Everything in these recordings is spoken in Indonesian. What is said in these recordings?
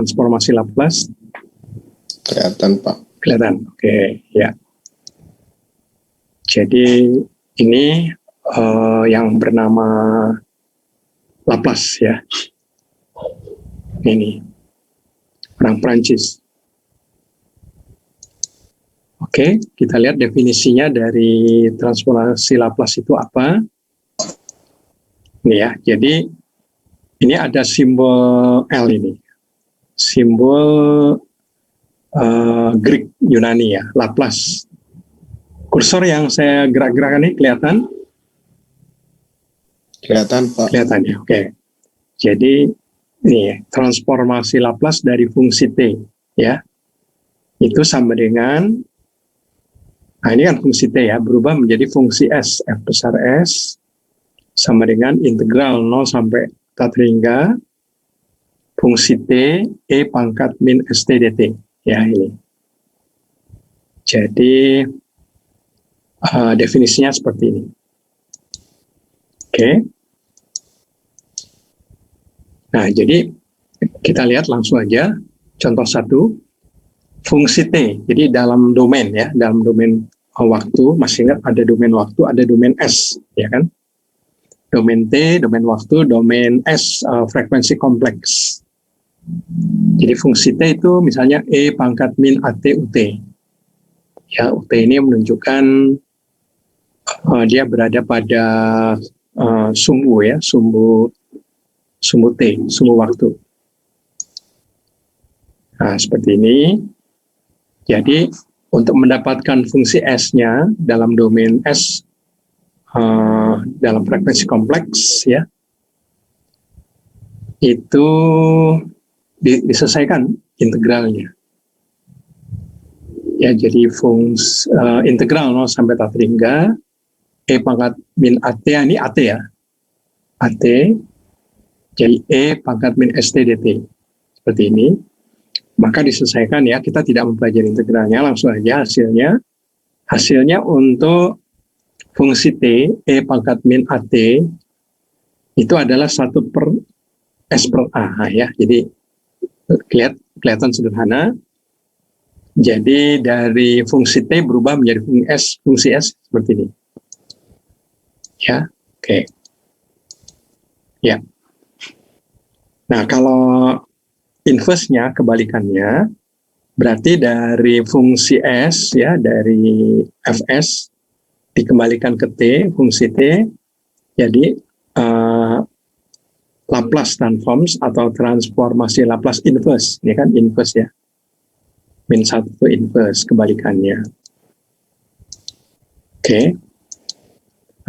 transformasi Laplace? Kelihatan, Pak. Kelihatan, oke, ya. Jadi ini yang bernama Laplace ya. Ini orang Prancis. Oke, kita lihat definisinya dari transformasi Laplace itu apa. Ini ya, jadi ini ada simbol L ini. Simbol Greek Yunani ya, Laplace. Kursor yang saya gerak-gerakkan ini kelihatan? Kelihatan, Pak. Kelihatan ya, oke. Jadi ini transformasi Laplace dari fungsi T ya. Itu sama dengan, nah ini kan fungsi T ya, berubah menjadi fungsi S, F besar S, sama dengan integral 0 sampai tak hingga fungsi T, E pangkat min ST dt. Ya ini. Jadi, definisinya seperti ini. Oke. Nah, jadi kita lihat langsung aja contoh satu, fungsi T. Jadi dalam domain ya, dalam domain waktu, masih ingat ada domain waktu, ada domain S, ya kan? Domain T, domain waktu, domain S, frekuensi kompleks. Jadi fungsi T itu misalnya E pangkat min AT UT. Ya, UT ini menunjukkan dia berada pada sumbu ya, sumbu T, sumbu waktu. Nah, seperti ini. Jadi, untuk mendapatkan fungsi S-nya dalam domain S, dalam frekuensi kompleks, ya, itu diselesaikan integralnya. Ya, jadi fungsi integral 0 sampai tak hingga E pangkat min AT, ini AT ya, AT, jadi E pangkat min ST dt, seperti ini. Maka diselesaikan ya, kita tidak mempelajari integralnya, langsung aja hasilnya untuk fungsi T, E pangkat min AT, itu adalah 1 per S per A ya, jadi kelihatan sederhana. Jadi dari fungsi T berubah menjadi fungsi S seperti ini. Ya, oke. Ya. Nah, kalau inverse-nya, kebalikannya, berarti dari fungsi S, ya, dari Fs, dikembalikan ke T, fungsi T, jadi Laplace transforms atau transformasi Laplace inverse, ini kan inverse ya, min 1 inverse, kebalikannya. Oke.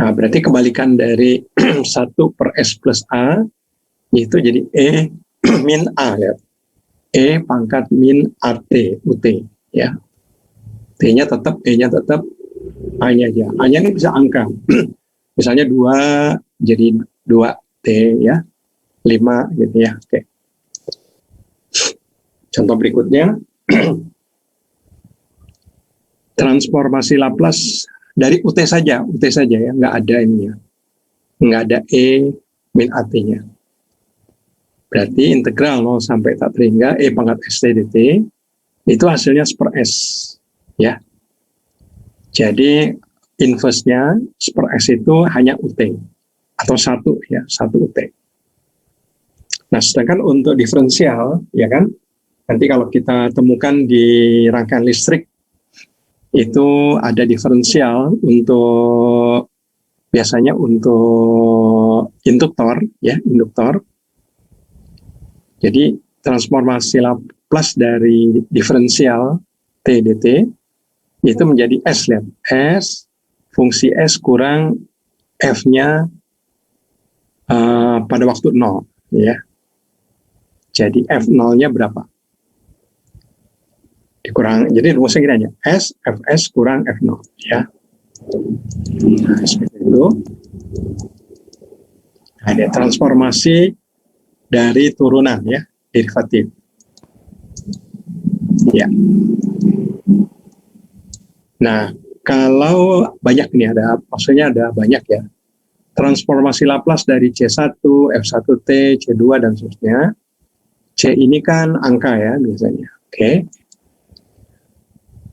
Nah, berarti kebalikan dari 1 per S plus A, itu jadi E min A ya. E pangkat min AT, UT ya. T-nya tetap, E-nya tetap, A-nya aja. A-nya ini bisa angka. Misalnya 2 jadi 2T ya. 5 gitu ya. Oke. Contoh berikutnya. Transformasi Laplace dari UT saja ya, nggak ada ininya. Nggak ada E min AT-nya. Berarti integral 0 sampai tak hingga E pangkat ST dt itu hasilnya per S ya. Jadi inverse-nya per S itu hanya UT atau 1 ya, 1 UT. Nah, sedangkan untuk diferensial ya kan, nanti kalau kita temukan di rangkaian listrik itu ada diferensial untuk biasanya untuk induktor ya, induktor. Jadi transformasi Laplace dari diferensial T dt itu menjadi S, lihat. S, fungsi S kurang F-nya pada waktu 0 ya. Jadi F0-nya berapa? Dikurang, jadi rumusnya gini aja, S, Fs kurang F0 ya. Nah, seperti itu. Ada transformasi dari turunan ya, derivatif. Ya. Nah, kalau banyak nih, maksudnya ada banyak ya. Transformasi Laplace dari C1, F1T, C2 dan seterusnya. C ini kan angka ya biasanya. Oke.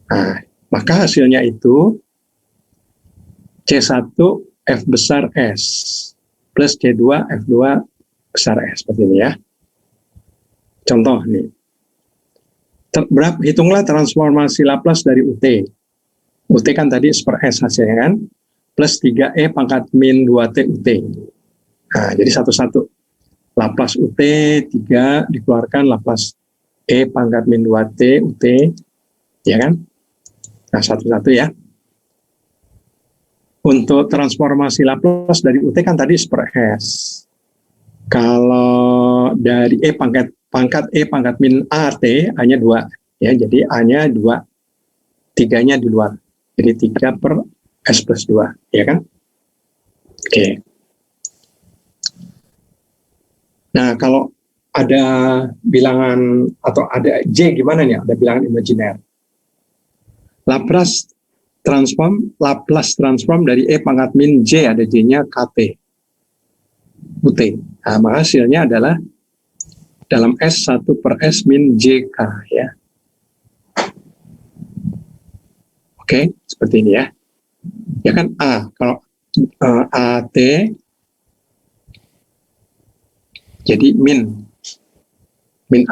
Nah, maka hasilnya itu C1 F besar S plus C2 F2 besar S seperti ini ya. Contoh nih. Hitunglah transformasi Laplace dari UT. UT kan tadi per S hasilnya kan, plus 3E pangkat min 2T UT. Nah, jadi satu-satu. Laplace UT 3 dikeluarkan Laplace E pangkat min 2T UT, ya kan? Nah, satu-satu ya. Untuk transformasi Laplace dari UT kan tadi per S. Kalau dari E pangkat E pangkat min AT, A-nya 2. Ya, jadi A-nya 2, 3-nya di luar. Jadi 3 per S plus 2, ya kan? Oke. Nah, kalau ada bilangan atau ada J gimana nih? Ada bilangan imajiner. Laplace transform dari E pangkat min J, ada J-nya KT. UT. Nah, maka hasilnya adalah dalam S1 per S min JK, ya. Oke, seperti ini ya. Ya kan A, kalau AT jadi min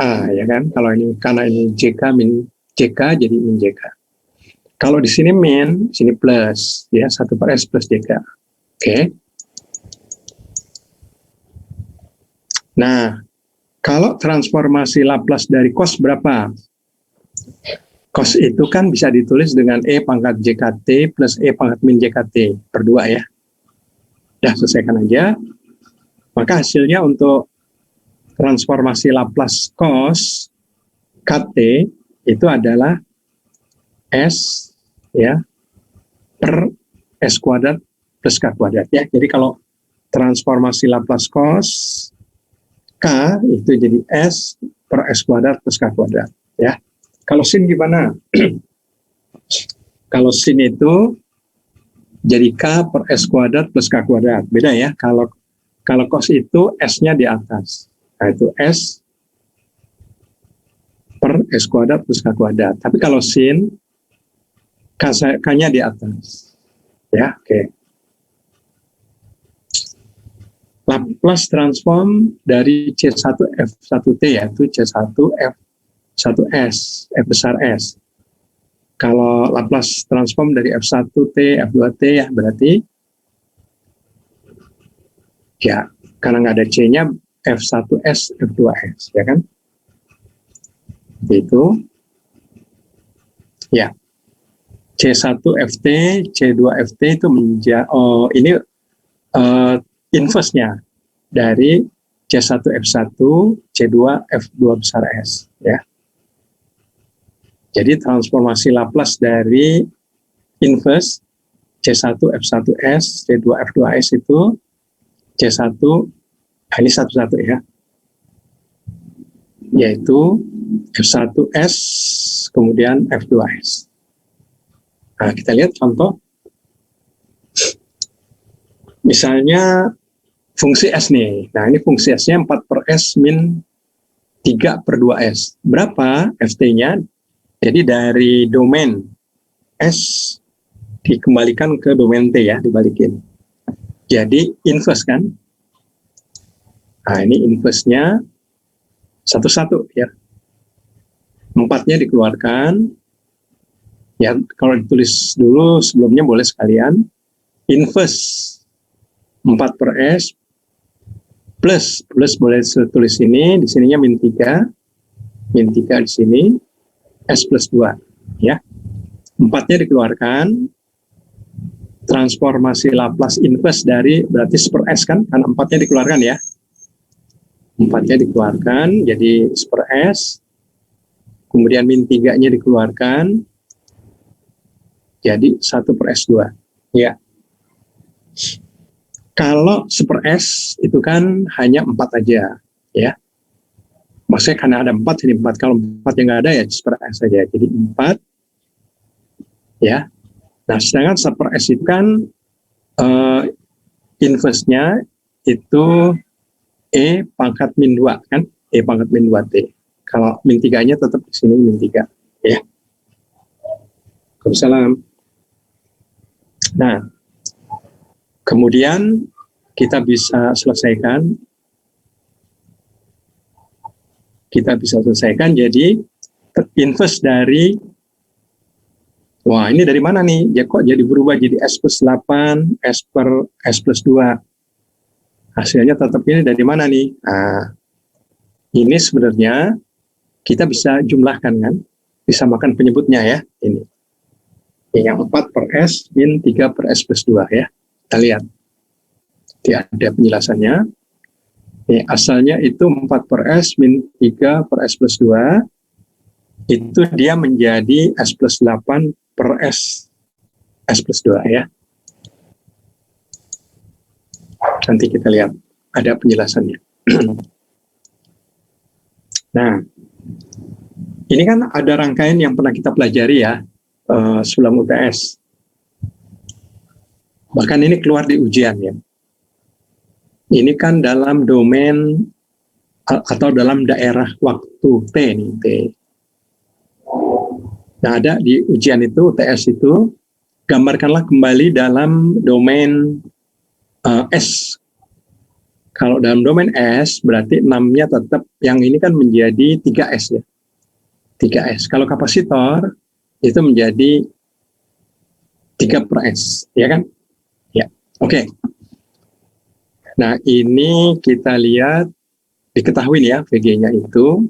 A, ya kan. Kalau ini karena ini JK min JK jadi min JK. Kalau di sini min, sini plus, ya 1 per S plus JK. Oke. Nah, kalau transformasi Laplace dari cos berapa? Cos itu kan bisa ditulis dengan E pangkat JKT plus E pangkat min JKT per 2 ya. Udah, selesaikan aja. Maka hasilnya untuk transformasi Laplace cos KT itu adalah S ya per S kuadrat plus K kuadrat ya. Jadi kalau transformasi Laplace cos K itu jadi S per S kuadrat plus K kuadrat ya. Kalau sin gimana? Kalau sin itu jadi K per S kuadrat plus K kuadrat. Beda ya. Kalau cos itu S-nya di atas. Nah, itu S per S kuadrat plus K kuadrat. Tapi kalau sin, K-nya di atas. Ya, oke. Laplace transform dari C1F1T yaitu C1F1S, F besar S. Kalau Laplace transform dari F1T, F2T ya berarti ya karena nggak ada C-nya F1S, F2S, ya kan? Itu ya C1FT, C2FT itu ini inverse-nya dari C1F1, C2F2 besar S, ya. Jadi transformasi Laplace dari inverse C1F1S, C2F2S itu C1, ini satu-satu ya, yaitu F1S, kemudian F2S. Nah, kita lihat contoh. Misalnya fungsi S nih. Nah, ini fungsi S-nya 4 per S min 3 per 2S. Berapa FT-nya? Jadi dari domain S dikembalikan ke domain T ya, dibalikin. Jadi inverse kan? Nah, ini inverse-nya satu-satu ya. 4-nya dikeluarkan. Ya, kalau ditulis dulu sebelumnya boleh sekalian. Inverse 4 per S plus boleh tulis ini, di sininya min 3 di sini, S plus 2 ya. 4-nya dikeluarkan, transformasi Laplace inverse dari berarti per S kan, karena 4-nya dikeluarkan ya. 4-nya dikeluarkan jadi per S, kemudian min 3-nya dikeluarkan jadi 1 per S2 ya. Kalau per S itu kan hanya 4 aja ya. Maksudnya karena ada 4 jadi 4. Kalau 4 yang nggak ada ya per S saja. Jadi 4 ya. Nah, sedangkan per S itu kan inverse-nya itu E pangkat min 2 kan. E pangkat min 2T. Kalau min 3-nya tetap di sini min 3. Ya. Waalaikumsalam. Nah, kemudian kita bisa selesaikan. Jadi inverse dari, wah ini dari mana nih? Ya kok jadi berubah jadi S plus 8, S per S plus 2. Hasilnya tetap ini dari mana nih? Nah, ini sebenarnya kita bisa jumlahkan kan? Bisa makan penyebutnya ya. Ini yang 4 per S min 3 per S plus 2 ya. Kita lihat. Ada penjelasannya. Ini asalnya itu 4 per S min 3 per S plus 2. Itu dia menjadi S plus 8 per S plus 2 ya. Nanti kita lihat, ada penjelasannya. Nah, ini kan ada rangkaian yang pernah kita pelajari ya, sebelum UTS. Bahkan ini keluar di ujian ya. Ini kan dalam domain atau dalam daerah waktu T nih, T. Nah, ada di ujian itu, UTS itu, gambarkanlah kembali dalam domain S. Kalau dalam domain S, berarti 6-nya tetap, yang ini kan menjadi 3S ya. 3S. Kalau kapasitor, itu menjadi 3 per S, ya kan? Ya, oke. Nah, ini kita lihat, diketahui ya, VG-nya itu,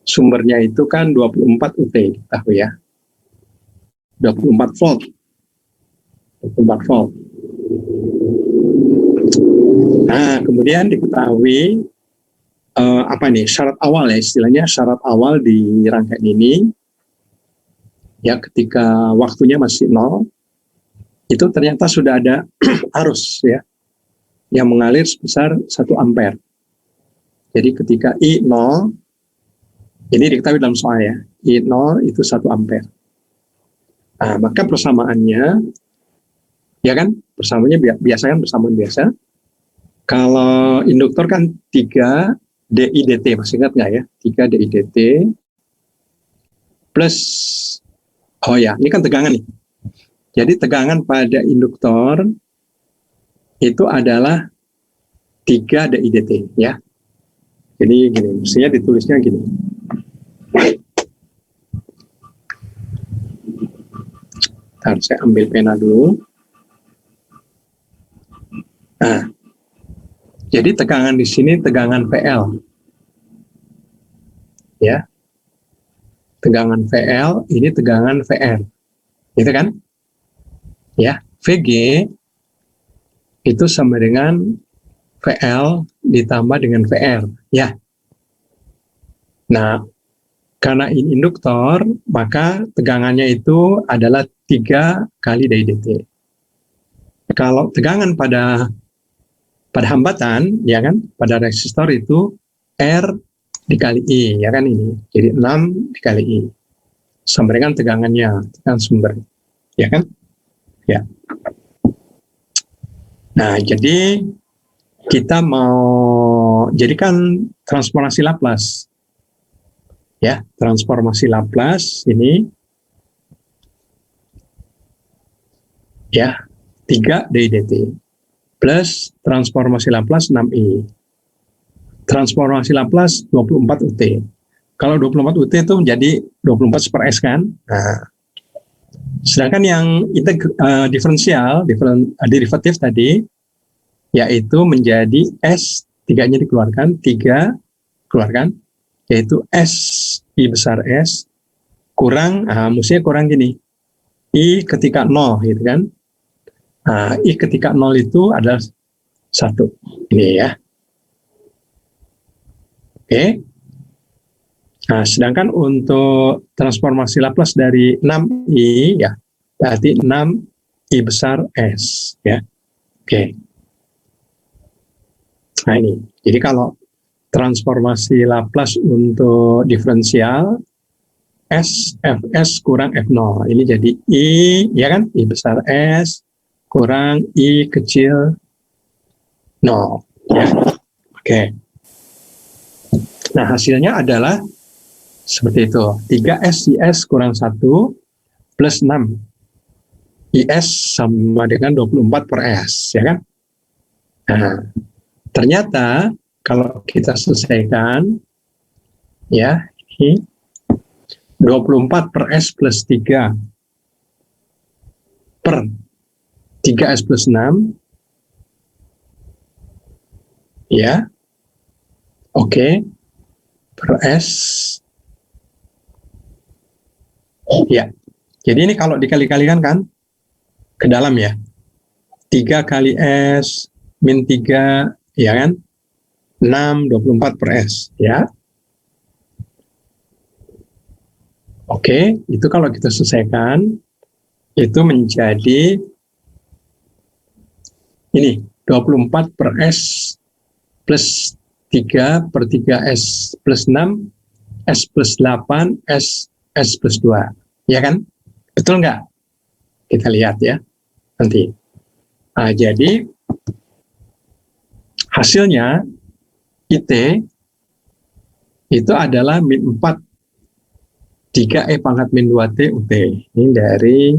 sumbernya itu kan 24 UT, diketahui ya. 24 volt. 24 volt. Nah, kemudian diketahui apa nih syarat awal ya, istilahnya syarat awal di rangkaian ini ya, ketika waktunya masih 0 itu ternyata sudah ada arus ya yang mengalir sebesar 1 ampere. Jadi ketika I0, ini diketahui dalam soal ya, I0 itu 1 ampere. Nah, maka persamaannya ya kan, persamaannya biasa kan, persamaan biasa. Kalau induktor kan 3 DI/dt, masih ingat nggak ya? 3 DI/dt plus, oh ya, ini kan tegangan nih. Jadi tegangan pada induktor itu adalah 3 DI/dt ya. Jadi gini, mestinya ditulisnya gini. Bentar, saya ambil pena dulu. Nah, jadi tegangan di sini tegangan VL. Ya. Tegangan VL, ini tegangan VR. Gitu kan? Ya, VG itu sama dengan VL ditambah dengan VR, ya. Nah, karena ini induktor, maka tegangannya itu adalah 3 kali DI/dt. Kalau tegangan pada hambatan, ya kan, pada resistor itu R dikali I, ya kan ini. Jadi 6 dikali I. Sama dengan tegangannya, tegangan sumber. Ya kan? Ya. Nah, jadi kita mau jadikan transformasi Laplace. Ya, transformasi Laplace ini ya 3 DI/dt plus transformasi Laplace 6i. Transformasi Laplace 24 UT. Kalau 24 UT itu menjadi 24 per S kan? Nah, sedangkan yang diferensial, derivatif tadi, yaitu menjadi S, 3-nya dikeluarkan, 3 keluarkan, yaitu S, I besar S, kurang, mestinya kurang gini, I ketika 0, gitu kan. I ketika 0 itu adalah 1. Ini ya. Oke. Nah, sedangkan untuk transformasi Laplace dari 6i, ya, berarti 6i besar S. Ya. Oke. Nah ini, jadi kalau transformasi Laplace untuk diferensial, S, Fs kurang F0. Ini jadi I, ya kan? I besar S kurang I kecil 0. Ya. Oke. Nah, hasilnya adalah seperti itu. 3S IS kurang 1 plus 6 IS sama dengan 24 per S, ya kan? Nah, ternyata kalau kita selesaikan, ya, ini 24 per S plus 3 per 3S plus 6, ya, oke, per S, ya. Jadi ini kalau dikali-kalikan kan, ke dalam ya, 3 kali S min 3, ya kan, 6, 24 per S, ya. Oke, itu kalau kita selesaikan, itu menjadi ini, 24 per S plus 3 per 3S plus 6, S plus 8, S plus 2, ya kan? Betul nggak? Kita lihat ya, nanti. Nah, jadi hasilnya IT itu adalah min 4 3E pangkat min 2T UT. Ini dari,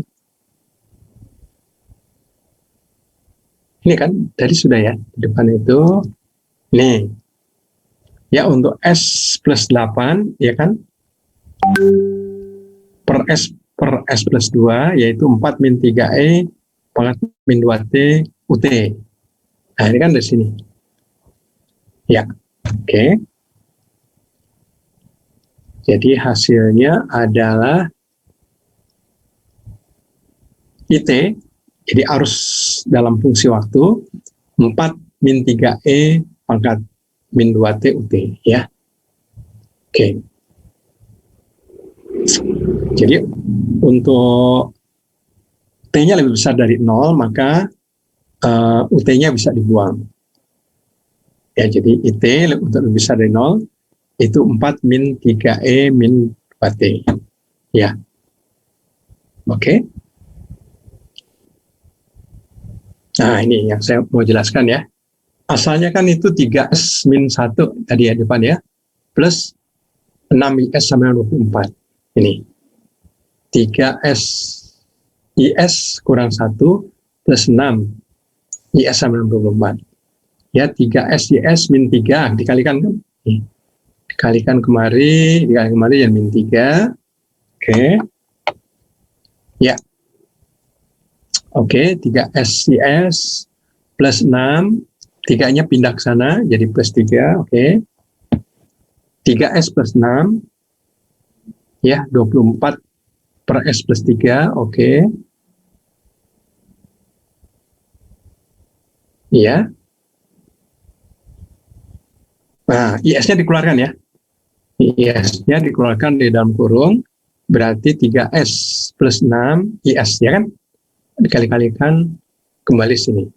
ini kan tadi sudah ya, di depan itu, nih, ya untuk S plus 8, ya kan, per S plus 2, yaitu 4 min 3E pangkat min 2T UT. Nah, ini kan dari sini. Ya, oke. Jadi hasilnya adalah IT, jadi arus dalam fungsi waktu, 4 min 3E pangkat min 2T UT, ya. Oke. Jadi untuk T-nya lebih besar dari 0, maka UT-nya bisa dibuang. Ya, jadi IT untuk lebih besar dari 0, itu 4 min 3E min 2T. Ya. Oke. Nah, ini yang saya mau jelaskan ya. Asalnya kan itu 3S min 1 tadi ya depan ya, plus 6IS sama 24. Ini 3S IS kurang 1 plus 6 IS sama 24. Ya, 3S IS min 3 dikalikan kan? Dikalikan kemari ya min 3. Oke. Ya. Oke, 3S IS plus 6, 3-nya pindah ke sana jadi plus 3, oke. 3S plus 6, ya, 24 per S plus 3, oke. Iya. Nah, IS-nya dikeluarkan ya. IS-nya dikeluarkan di dalam kurung, berarti 3S plus 6, IS, ya kan? Dikali-kalikan kembali sini.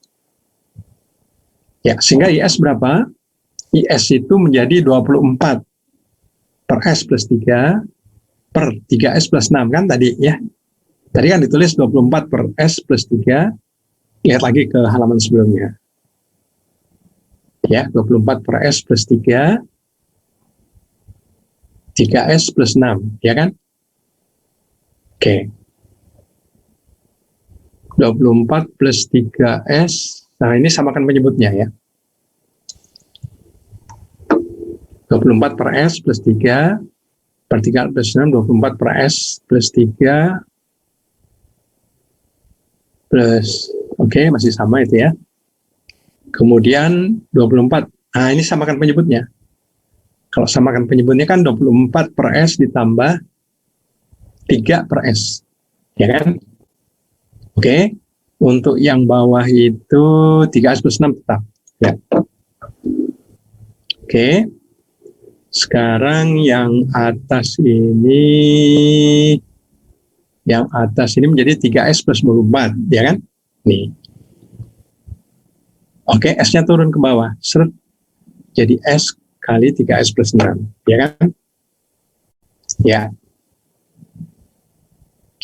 Ya, sehingga IS berapa? IS itu menjadi 24 per S plus 3 per 3S plus 6 kan tadi ya. Tadi kan ditulis 24 per S plus 3, lihat lagi ke halaman sebelumnya. Ya, 24 per S plus 3, 3S plus 6, ya kan? Oke. 24 plus 3S, nah ini samakan penyebutnya ya. 24 per S plus 3, per 3 plus 6, 24 per S plus 3, plus, oke, masih sama itu ya. Kemudian 24, nah ini samakan penyebutnya. Kalau samakan penyebutnya kan 24 per S ditambah 3 per S, ya kan? Oke, untuk yang bawah itu 3S plus 6 tetap. Ya. Oke, sekarang yang atas ini menjadi 3S plus 24, ya kan? Nih. Oke, S-nya turun ke bawah. Seret. Jadi S kali 3S plus 6, ya kan? Ya.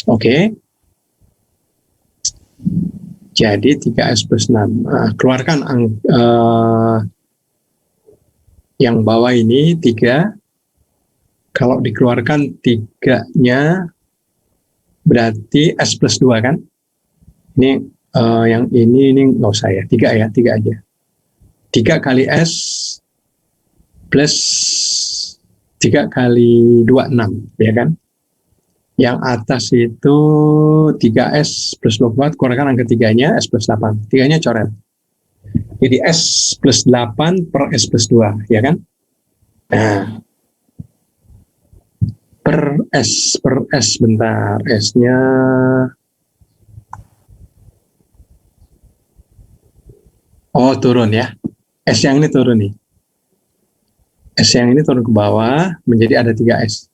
Oke. Jadi 3S plus 6. Keluarkan Yang bawah ini 3. Kalau dikeluarkan 3-nya berarti S plus 2 kan? Ini yang ini nggak usah ya, 3 ya, 3 aja. 3 kali S plus 3 kali 2, 6, ya kan? Yang atas itu 3S plus 24, kurangkan angka 3-nya, S plus 8. 3-nya coret. Jadi S plus 8 per S plus 2, ya kan? Nah, per S, bentar, S-nya oh turun ya. S yang ini turun nih. S yang ini turun ke bawah, menjadi ada 3S.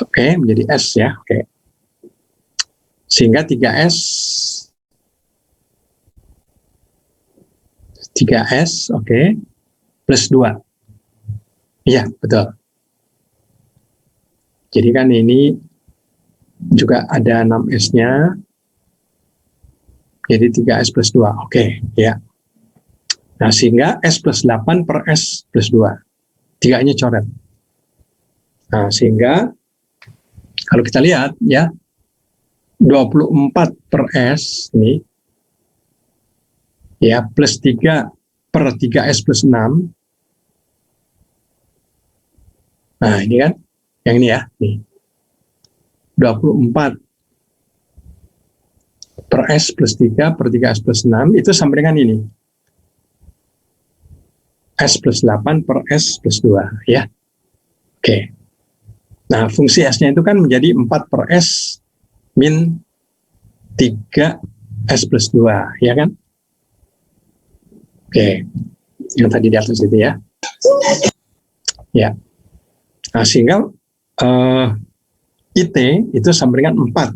Oke, menjadi S ya. Oke. Sehingga 3S, oke, plus 2. Iya, betul. Jadi kan ini juga ada 6S-nya, jadi 3S plus 2. Oke, ya. Nah, sehingga S plus 8 per S plus 2. 3-nya coret. Nah, sehingga kalau kita lihat ya, 24 per S ini ya, plus 3 per 3S plus 6. Nah, ini kan yang ini ya, nih. 24 per S plus 3 per 3S plus 6 itu sama dengan ini. S plus 8 per S plus 2 ya. Oke. Nah, fungsi S-nya itu kan menjadi 4 per S min 3 S plus 2, ya kan? Oke. Yang tadi di atas itu ya. Ya. Nah, sehingga IT itu sama dengan 4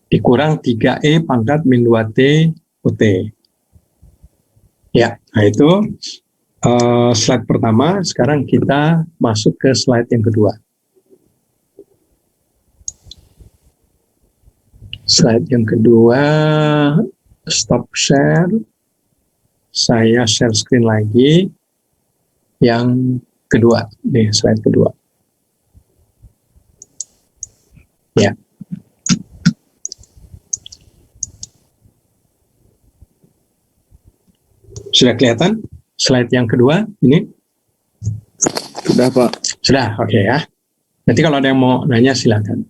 dikurang 3E pangkat min 2T UT. Ya, nah itu slide pertama. Sekarang kita masuk ke slide yang kedua. Slide yang kedua, stop share. Saya share screen lagi. Yang kedua, nih slide kedua. Ya. Sudah kelihatan slide yang kedua ini? Sudah, Pak. Sudah, oke ya. Nanti kalau ada yang mau nanya silakan.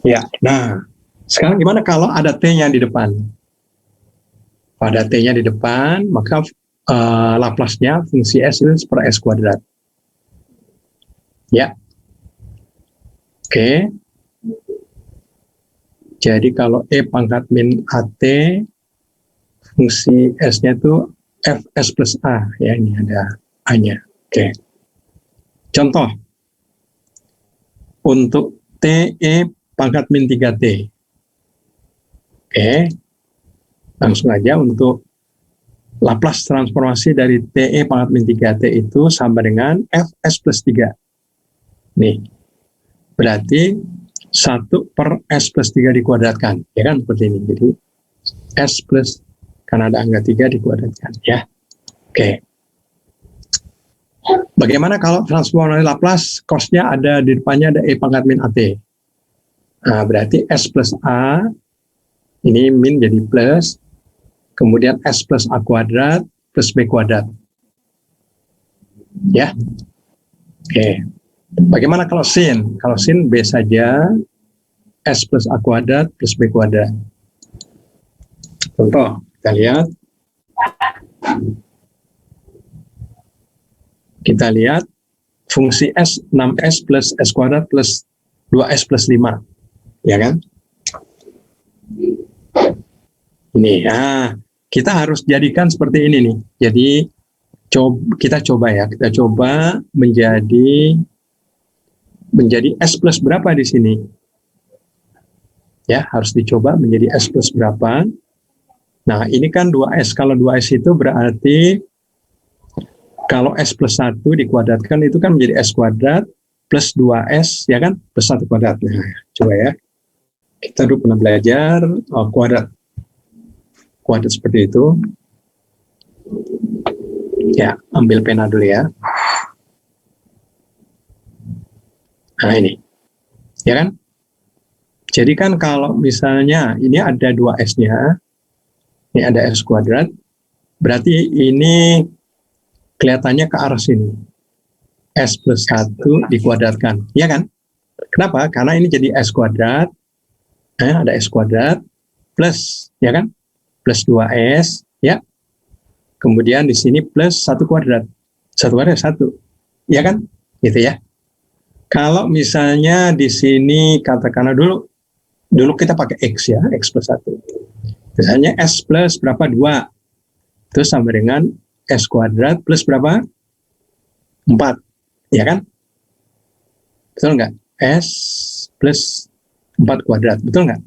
Ya, nah sekarang gimana kalau ada T-nya di depan? Kalau ada T-nya di depan, maka Laplace-nya fungsi S itu per S kuadrat. Ya. Oke. Jadi kalau E pangkat min AT, fungsi S-nya itu Fs plus A. Ya, ini ada A-nya. Oke. Contoh. Untuk TE pangkat min 3T. Oke. Langsung aja untuk Laplace transformasi dari TE pangkat min 3T itu sama dengan Fs plus 3. Nih. Berarti 1 per S plus 3 dikuadratkan. Ya kan, seperti ini. Jadi, S plus, karena ada angka 3 dikuadratkan. Ya. Oke. Bagaimana kalau transformasi Laplace, cos-nya ada di depannya ada E pangkat min AT. Nah, berarti S plus A, ini min jadi plus, kemudian S plus A kuadrat plus B kuadrat. Ya. Oke. Bagaimana kalau sin? Kalau sin B saja, S plus A kuadrat plus B kuadrat. Contoh, kita lihat. Kita lihat fungsi S 6S plus S kuadrat plus 2S plus 5. Ya kan? Ini, kita harus jadikan seperti ini nih. Jadi, kita coba menjadi S plus berapa di sini? Ya, harus dicoba menjadi S plus berapa. Nah, ini kan 2S. Kalau 2S itu berarti kalau S plus 1 dikuadratkan itu kan menjadi S kuadrat plus 2S, ya kan? Plus 1 kuadrat. Nah, coba ya. Kita dulu pernah belajar kuadrat. Kuadrat seperti itu. Ya, ambil pena dulu ya. Nah, ini. Ya kan? Jadi kan kalau misalnya ini ada 2S-nya, ini ada S kuadrat, berarti ini kelihatannya ke arah sini. S plus 1 dikuadratkan, ya kan? Kenapa? Karena ini jadi S kuadrat, ada S kuadrat, plus, ya kan? Plus 2S, ya. Kemudian di sini plus 1 kuadrat. 1 kuadrat 1, ya kan? Gitu ya. Kalau misalnya di sini katakanlah dulu kita pakai X ya, X plus 1. Misalnya S plus berapa? 2. Itu sama dengan S kuadrat plus berapa? 4. Ya kan? Betul nggak? S plus 4 kuadrat. Betul nggak?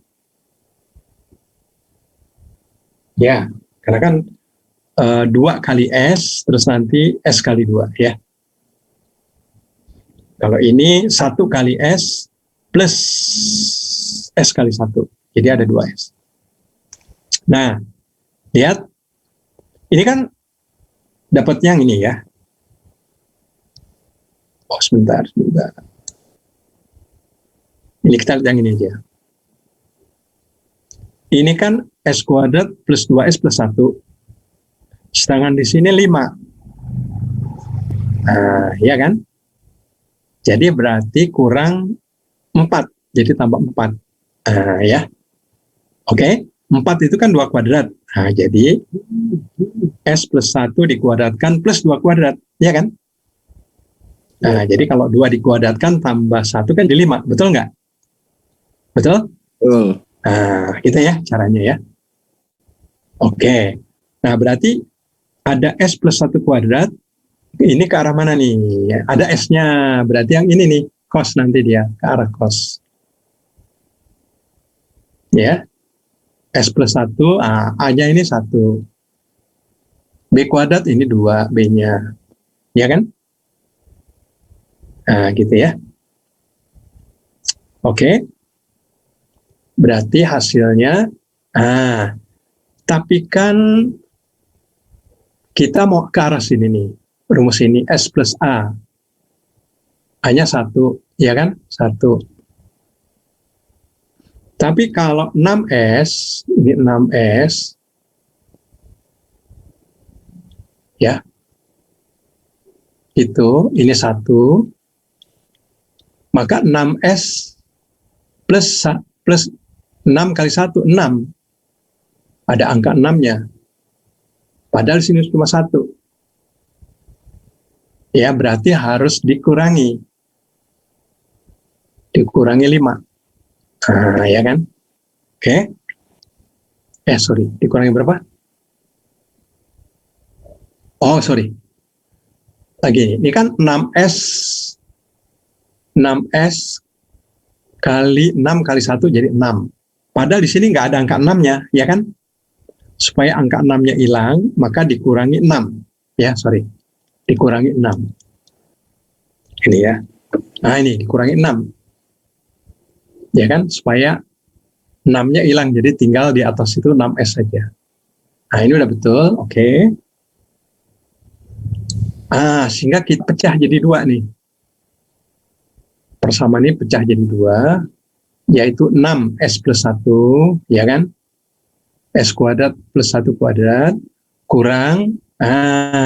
Ya, karena kan 2 kali S, terus nanti S kali 2. Ya. Kalau ini 1 kali S plus S kali 1. Jadi ada 2S. Nah, lihat. Ini kan dapat yang ini ya. Oh, sebentar. Ini kita lihat yang ini aja. Ini kan S kuadrat plus 2S plus 1. Sedangkan di sini 5. Nah, ya kan? Jadi berarti kurang 4. Jadi tambah 4. Ya. Oke. 4 itu kan 2 kuadrat. Nah, jadi S plus 1 dikuadratkan plus 2 kuadrat. Ya kan? Nah, jadi kalau 2 dikuadratkan tambah 1 kan jadi 5. Betul nggak? Betul? Betul. Nah, gitu ya caranya ya. Oke. Nah, berarti ada S plus 1 kuadrat. Ini ke arah mana nih? Ada S-nya. Berarti yang ini nih. Cos nanti dia. Ke arah cos. Ya. S plus 1. A-nya ini 1. B kuadrat ini 2. B-nya. Ya kan? Nah, gitu ya. Oke. Berarti hasilnya. Tapi kan kita mau ke arah sini nih. Rumus ini S plus A. A-nya 1, ya kan? 1. Tapi kalau 6S, ini 6S, ya, itu, ini 1, maka 6S plus 6 kali 1, 6. Ada angka 6-nya. Padahal sini cuma 1. Ya, berarti harus dikurangi. Dikurangi 5. Nah, ya kan? Oke. Sorry. Dikurangi berapa? Oh, sorry. Lagi, ini kan 6S. 6S kali 6 kali 1 jadi 6. Padahal di sini nggak ada angka 6-nya, ya kan? Supaya angka 6-nya hilang, maka dikurangi 6. Ya, sorry. Dikurangi 6. Ini ya. Nah, ini dikurangi 6. Ya kan? Supaya 6-nya hilang, jadi tinggal di atas itu 6S saja. Nah, ini udah betul, oke. Sehingga kita pecah jadi 2 nih. Persamaan ini pecah jadi 2, yaitu 6S plus 1, ya kan? S kuadrat plus 1 kuadrat, kurang,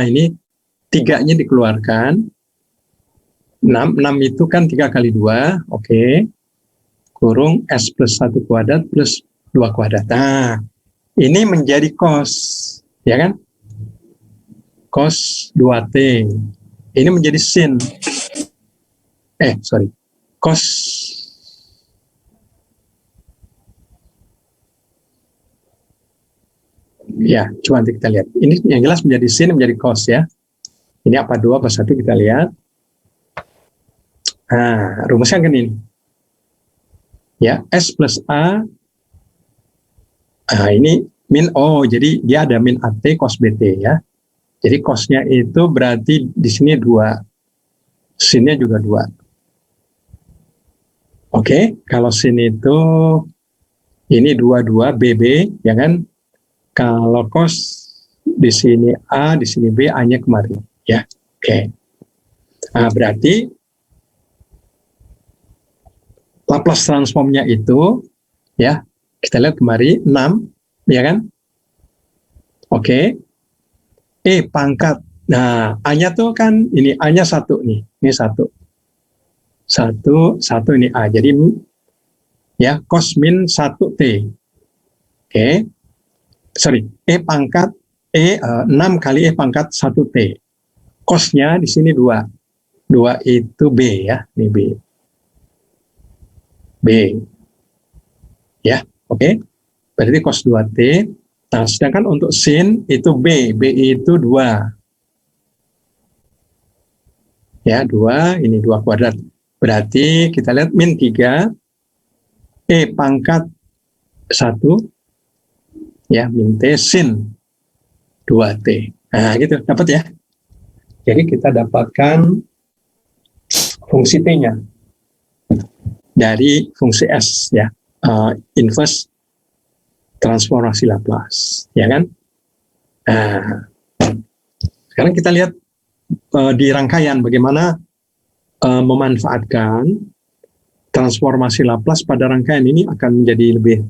ini 3-nya dikeluarkan, 6 itu kan 3 kali 2, oke, kurung S plus 1 kuadrat plus 2 kuadrat. Nah, ini menjadi cos, ya kan? Cos 2T. Ini menjadi sin. Cos. Ya, coba nanti kita lihat. Ini yang jelas menjadi sin, menjadi cos ya. Ini apa 2 apa 1 kita lihat. Nah, rumusnya kan ini. Ya, S plus A. Ini min O, jadi dia ada min AT cos BT ya. Jadi cosnya itu berarti di sini 2. Sinnya juga 2. Oke, kalau sin itu ini 22 BB, ya kan? Kalau cos di sini A, di sini B, A-nya kemari, ya. Oke. Nah, berarti Laplace transformnya itu, ya, kita lihat kemari 6, ya kan? Oke. E pangkat. Nah, A-nya tuh kan ini A-nya 1 nih. Ini 1. 1 ini A. Jadi ya cos min 1 T. Oke. Sorry, E pangkat 6 kali E pangkat 1 T. Cosnya di sini 2. 2 itu B ya, ini B. B. Ya, oke. Berarti cos 2T. Nah, sedangkan untuk sin itu B. B itu 2. Ya, 2, ini 2 kuadrat. Berarti kita lihat min 3, E pangkat 1, ya, min T sin 2T. Nah, gitu, dapat ya. Jadi kita dapatkan fungsi T-nya dari fungsi S, ya, inverse transformasi Laplace, ya kan? Nah, sekarang kita lihat di rangkaian bagaimana memanfaatkan transformasi Laplace pada rangkaian ini akan menjadi lebih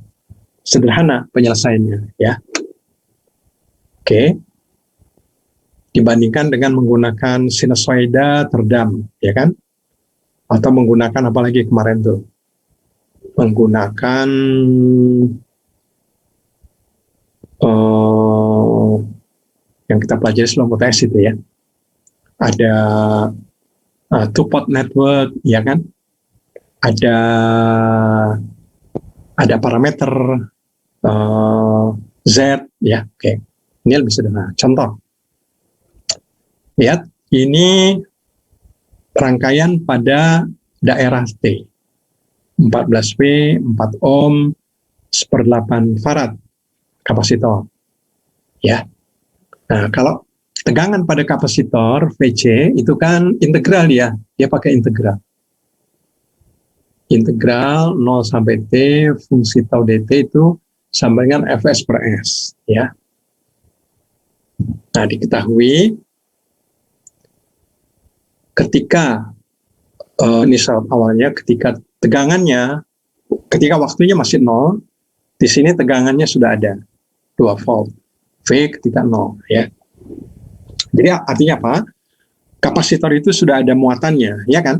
sederhana penyelesaiannya, ya. Oke. Dibandingkan dengan menggunakan sinusoida terdam, ya kan? Atau menggunakan apalagi kemarin tuh, menggunakan yang kita pelajari sebelum UTS itu ya, ada two-pot network, ya kan? Ada parameter Z, ya, oke. Ini lebih sederhana. Contoh, lihat, ini rangkaian pada daerah T, 14V, 4 ohm, 1/8 farad kapasitor, ya. Nah, kalau tegangan pada kapasitor VC itu kan integral ya, dia pakai integral. Integral 0 sampai T fungsi tau dt itu sama dengan Fs per S, ya. Nah, diketahui ketika ini syarat awalnya, ketika tegangannya, ketika waktunya masih 0, di sini tegangannya sudah ada 2 volt, V ketika 0, ya. Jadi artinya apa? Kapasitor itu sudah ada muatannya, ya kan?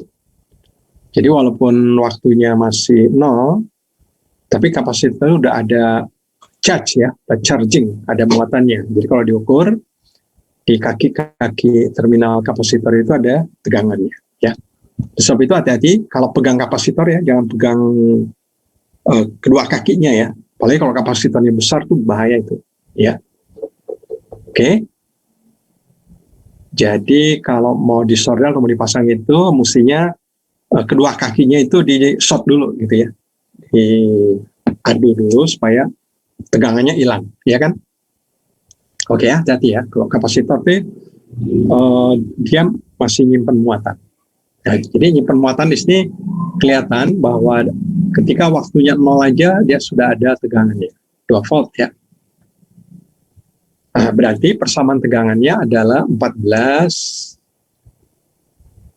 Jadi walaupun waktunya masih 0, tapi kapasitor sudah ada charge, ya, charging, ada muatannya. Jadi kalau diukur di kaki-kaki terminal kapasitor itu ada tegangannya, ya. Sebab itu hati-hati kalau pegang kapasitor, ya, jangan pegang kedua kakinya, ya. Apalagi kalau kapasitornya besar tuh bahaya itu, ya. Oke. Jadi kalau mau disordel atau mau dipasang itu mestinya kedua kakinya itu di short dulu gitu ya, diadu dulu supaya tegangannya hilang, ya kan? Oke ya, hati-hati ya. Kalau kapasitor itu dia masih nyimpen muatan. Nah, jadi nyimpen muatan di sini kelihatan bahwa ketika waktunya 0 aja dia sudah ada tegangannya 2 volt ya. Nah, berarti persamaan tegangannya adalah 14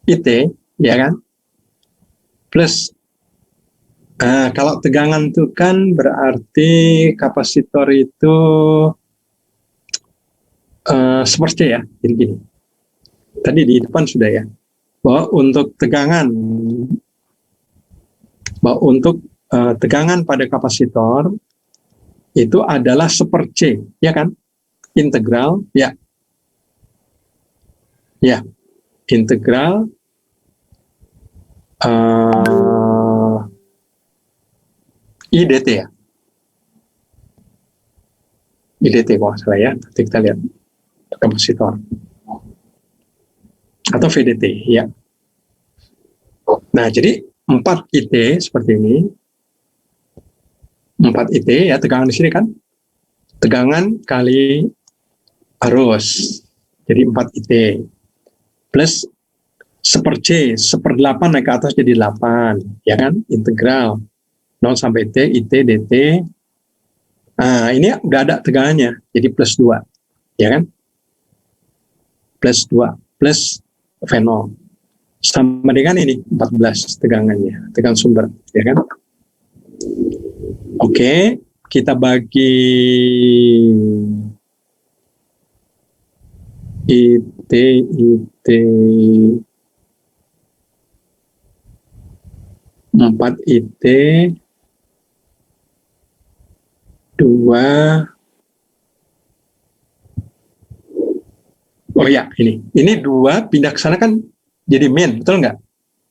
IT, ya kan? Plus, kalau tegangan itu kan berarti kapasitor itu seperti ya, jadi gini. Tadi di depan sudah ya, bahwa untuk tegangan pada kapasitor itu adalah seperti, ya kan? Integral, ya, integral IDT ya, IDT kalau salah ya, nanti kita lihat kapasitor atau VDT ya. Nah, jadi 4 IT seperti ini, 4 IT ya, tegangan di sini kan, tegangan kali arus, jadi 4 IT plus 1/C, 1/8 naik ke atas jadi 8, ya kan? Integral 0 sampai T, IT, DT. Nah, ini udah ada tegangannya, jadi plus 2, ya kan? Plus 2, plus V0. Sama dengan ini, 14 tegangannya, tegangan sumber, ya kan? Oke, kita bagi IT, 4 IT, 2. Oh ya, ini 2 pindah ke sana kan jadi min, betul nggak?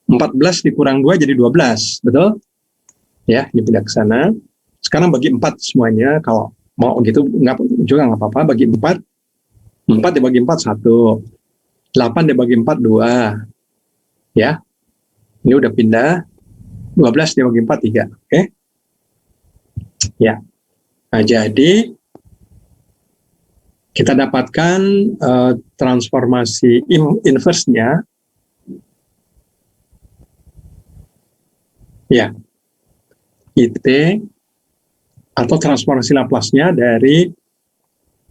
14 dikurang 2 jadi 12, betul? Ya, ini pindah ke sana. Sekarang bagi 4 semuanya, kalau mau gitu nggak apa-apa, bagi 4. 4 dibagi 4, 1. 8 dibagi 4, 2. Ya, ini udah pindah. 12 dibagi 4, 3. Oke? Ya. Nah, jadi kita dapatkan transformasi inverse-nya. Ya. IT atau transformasi Laplace-nya dari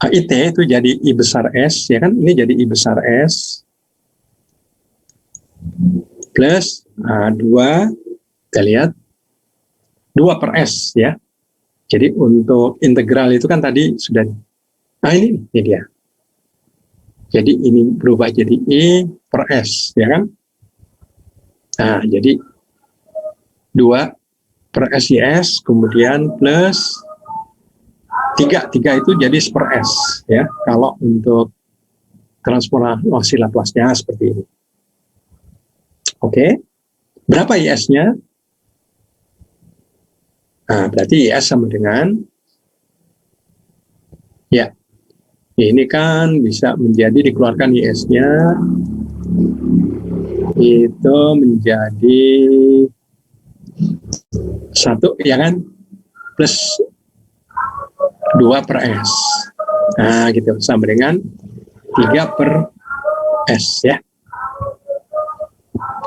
IT itu jadi I besar S, ya kan? Ini jadi I besar S plus 2, kita lihat 2/S, ya. Jadi untuk integral itu kan tadi sudah, ini dia. Jadi ini berubah jadi I/S, ya kan? Nah, jadi 2/SIS, kemudian plus 3 itu jadi 1/S, ya. Kalau untuk transformasi Laplace-nya seperti ini. Oke, berapa IS-nya? Nah, berarti IS sama dengan, ya, ini kan bisa menjadi dikeluarkan IS-nya, itu menjadi 1, ya kan? Plus 2/S. Nah, gitu, sama dengan 3/S, ya.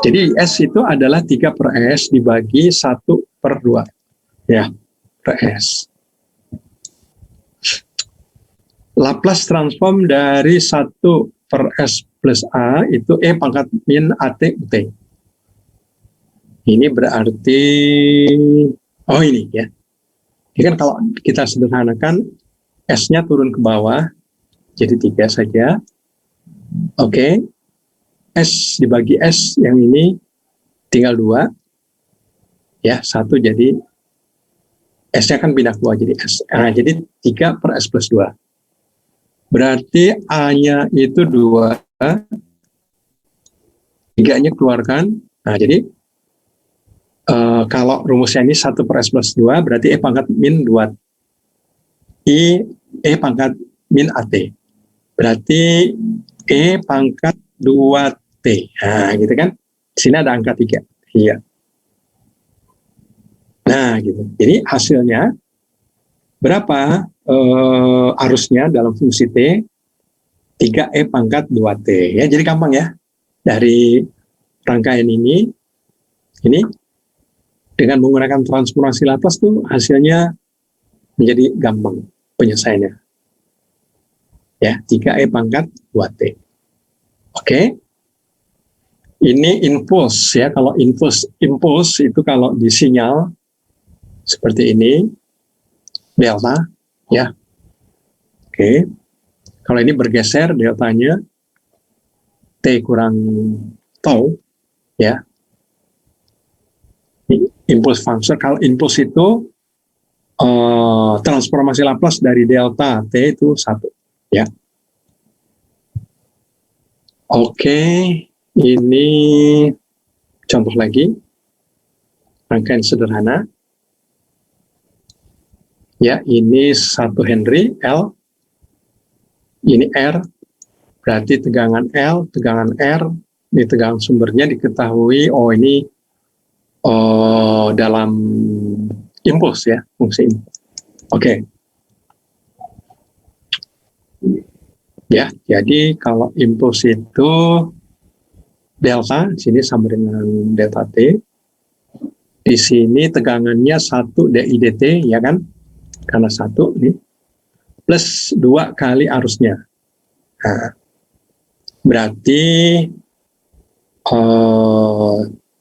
Jadi S itu adalah 3/S dibagi 1/2, ya, per-S. Laplace transform dari 1/S plus A itu E pangkat min AT UT. Ini berarti, ini ya. Ini kan kalau kita sederhanakan, S-nya turun ke bawah, jadi 3 saja. Oke. S dibagi S yang ini tinggal 2. Ya, 1 jadi S-nya kan pindah keluar jadi S. Nah, jadi 3/S plus 2. Berarti A-nya itu 2, 3-nya keluarkan. Nah, jadi kalau rumusnya ini 1/S plus 2, berarti E pangkat min 2. E pangkat min AT. Berarti E pangkat 2T. Nah, gitu kan. Di sini ada angka 3. Iya. Nah, gitu. Jadi hasilnya berapa arusnya dalam fungsi T? 3E pangkat 2T. Ya, jadi gampang ya. Dari rangkaian ini dengan menggunakan transformasi Laplace tuh hasilnya menjadi gampang penyelesaiannya. Ya, 3E pangkat 2T. Oke. Ini impulse ya. Kalau impulse itu kalau di sinyal seperti ini, delta, ya. Oke. Kalau ini bergeser deltanya T kurang tau, ya. Impulse function. Kalau impulse itu transformasi Laplace dari delta T itu 1, ya. Oke, ini contoh lagi, rangkaian sederhana. Ya, ini 1 Henry L, ini R, berarti tegangan L, tegangan R, ini tegangan sumbernya diketahui, ini dalam impuls ya, fungsi ini. Oke. Ya, jadi kalau impuls itu delta, di sini sama dengan delta T. Di sini tegangannya 1 DIdt, ya kan? Karena 1 nih, plus 2 kali arusnya. Nah, berarti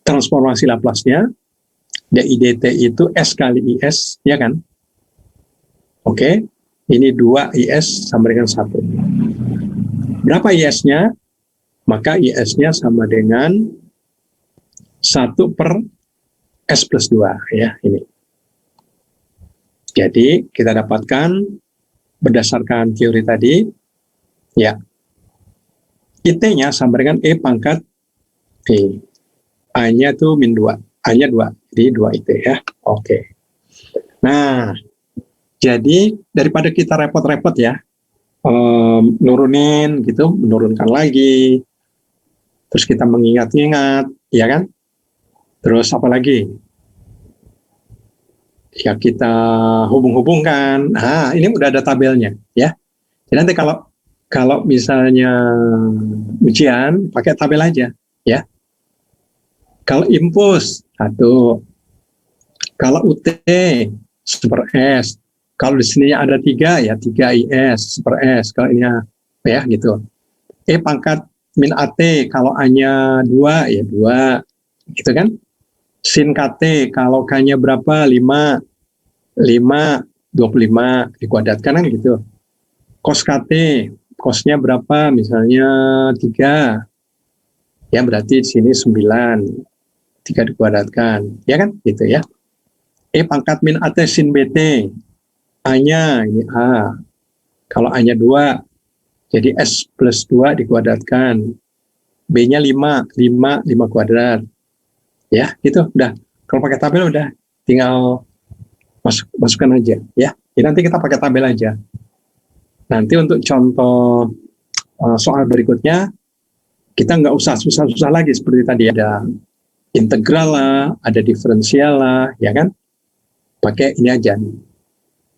transformasi Laplace-nya DIdt itu S kali IS, ya kan? Oke, ini 2 IS sama dengan 1. Berapa IS-nya? Maka IS-nya sama dengan 1 per S plus 2, ya, ini. Jadi, kita dapatkan berdasarkan teori tadi, ya, IT-nya sama dengan E pangkat P. A-nya itu min 2, A-nya 2, jadi 2 IT, ya. Oke. Nah, jadi daripada kita repot-repot ya, nurunin gitu, menurunkan lagi, terus kita mengingat-ingat, ya kan? Terus apa lagi? Ya kita hubung-hubungkan. Nah, ini udah ada tabelnya, ya. Jadi nanti kalau misalnya ujian pakai tabel aja, ya. Kalau impuls 1, kalau UT super S, kalau di sini ada 3 ya 3 IS super S, kalau ini ya gitu. E pangkat min AT, kalau A-nya 2 ya 2, gitu kan. Sin KT, kalau K-nya berapa? 5, 25 dikuadratkan kan gitu. Cos KT, cosnya berapa? Misalnya 3, ya berarti di sini 9, 3 dikuadratkan, ya kan? Gitu ya. E pangkat min AT sin BT, A-nya ini A, kalau A-nya 2, jadi S plus 2 dikuadratkan, B-nya 5 kuadrat, ya gitu, udah. Kalau pakai tabel udah, tinggal masukkan aja, ya. Jadi nanti kita pakai tabel aja. Nanti untuk contoh soal berikutnya, kita nggak usah susah-susah lagi seperti tadi, ada integral lah, ada diferensial lah, ya kan? Pakai ini aja,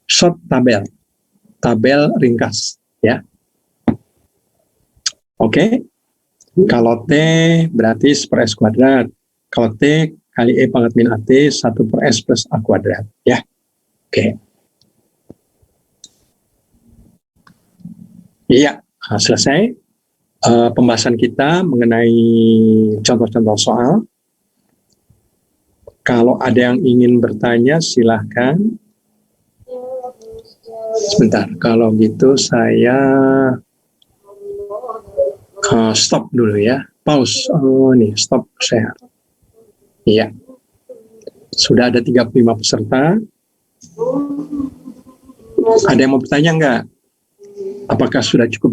short tabel ringkas, ya. Oke. Kalau T berarti 1 per S kuadrat. Kalau T kali E pangkat min AT 1 per S plus A kuadrat, ya. Oke. Iya, selesai pembahasan kita mengenai contoh-contoh soal. Kalau ada yang ingin bertanya, silahkan. Sebentar, kalau gitu saya stop dulu ya, pause. Oh nih, stop saya. Iya, sudah ada 35 peserta. Ada yang mau bertanya nggak? Apakah sudah cukup?